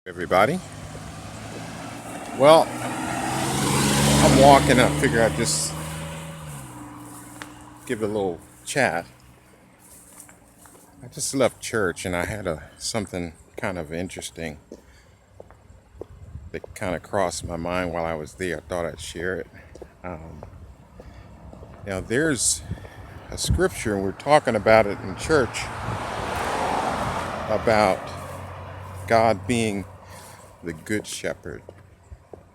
Everybody. Well, I'm walking. I figure I'd just give a little chat. I just left church and I had something kind of interesting that kind of crossed my mind while I was there. I thought I'd share it. Um, there's a scripture, and we're talking about it in church about God being the good shepherd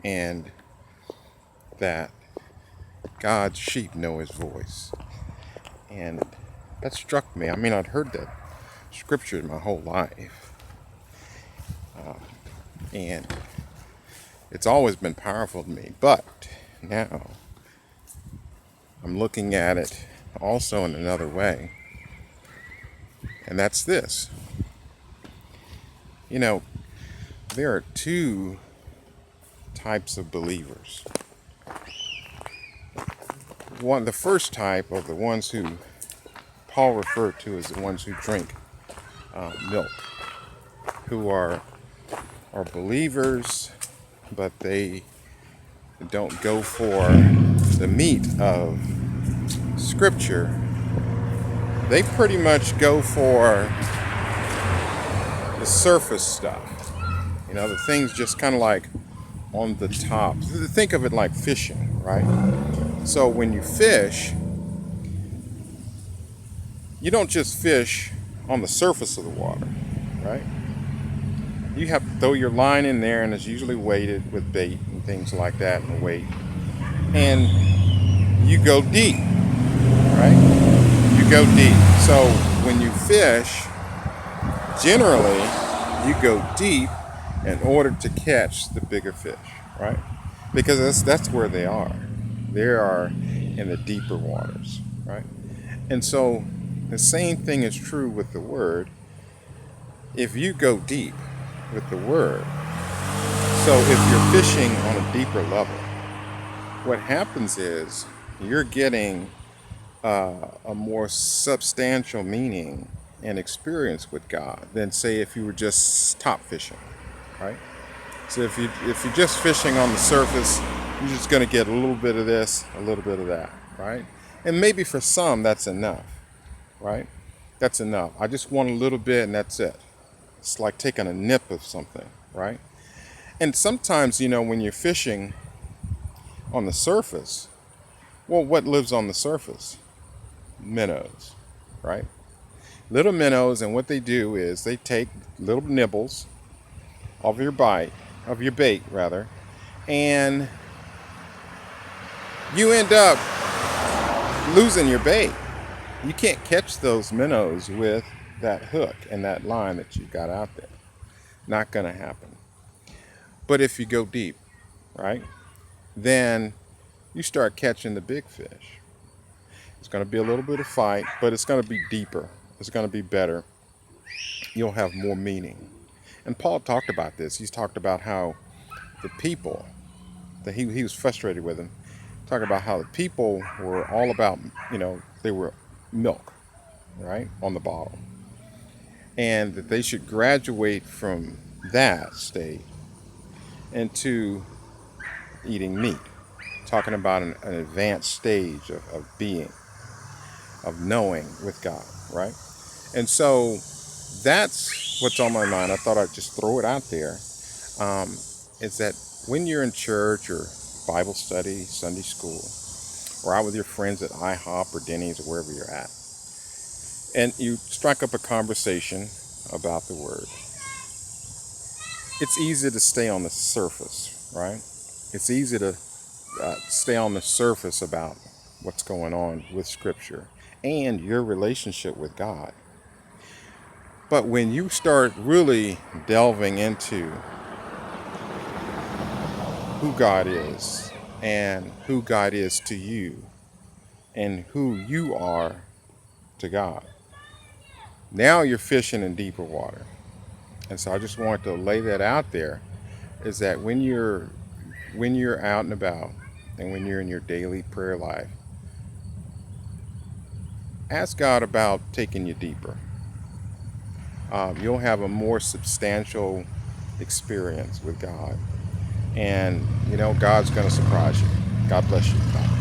and that God's sheep know his voice. And that struck me. I mean, I'd heard that scripture my whole life. And it's always been powerful to me. But now I'm looking at it also in another way. And that's this. You know, there are two types of believers. The first type are the ones who Paul referred to as the ones who drink milk, who are believers, but they don't go for the meat of Scripture. They pretty much go for the surface stuff. The things just kind of like on the top. Think of it like fishing, right? So when you fish, you don't just fish on the surface of the water, right? You have to throw your line in there, and it's usually weighted with bait and things like that, and weight. And you go deep, right? You go deep. So when you fish, generally, you go deep in order to catch the bigger fish, right? Because that's where they are. They are in the deeper waters, right? And so the same thing is true with the Word. If you go deep with the Word, so if you're fishing on a deeper level, what happens is you're getting a more substantial meaning and experience with God than, say, if you were just top fishing, right? So if you're just fishing on the surface, you're just going to get a little bit of this, a little bit of that, right? And maybe for some that's enough, right? That's enough. I just want a little bit and that's it. It's like taking a nip of something, right? And sometimes, when you're fishing on the surface, well, what lives on the surface? Minnows, right? Little minnows, and what they do is they take little nibbles of your bait rather, and you end up losing your bait. You can't catch those minnows with that hook and that line that you got out there. Not going to happen. But if you go deep, right, then you start catching the big fish. It's going to be a little bit of fight, but it's going to be deeper. It's going to be better. You'll have more meaning. And Paul talked about this. He's talked about how the people, that he was frustrated with them, talking about how the people were all about, they were milk, right, on the bottle. And that they should graduate from that state into eating meat, talking about an advanced stage of being, of knowing with God, right? And so that's what's on my mind. I thought I'd just throw it out there. Is that when you're in church or Bible study, Sunday school, or out with your friends at IHOP or Denny's or wherever you're at, and you strike up a conversation about the Word, it's easy to stay on the surface, right? It's easy to stay on the surface about what's going on with Scripture and your relationship with God. But when you start really delving into who God is and who God is to you and who you are to God, now you're fishing in deeper water. And so I just wanted to lay that out there, is that when you're out and about and when you're in your daily prayer life, ask God about taking you deeper. You'll have a more substantial experience with God. And, God's going to surprise you. God bless you. Bye.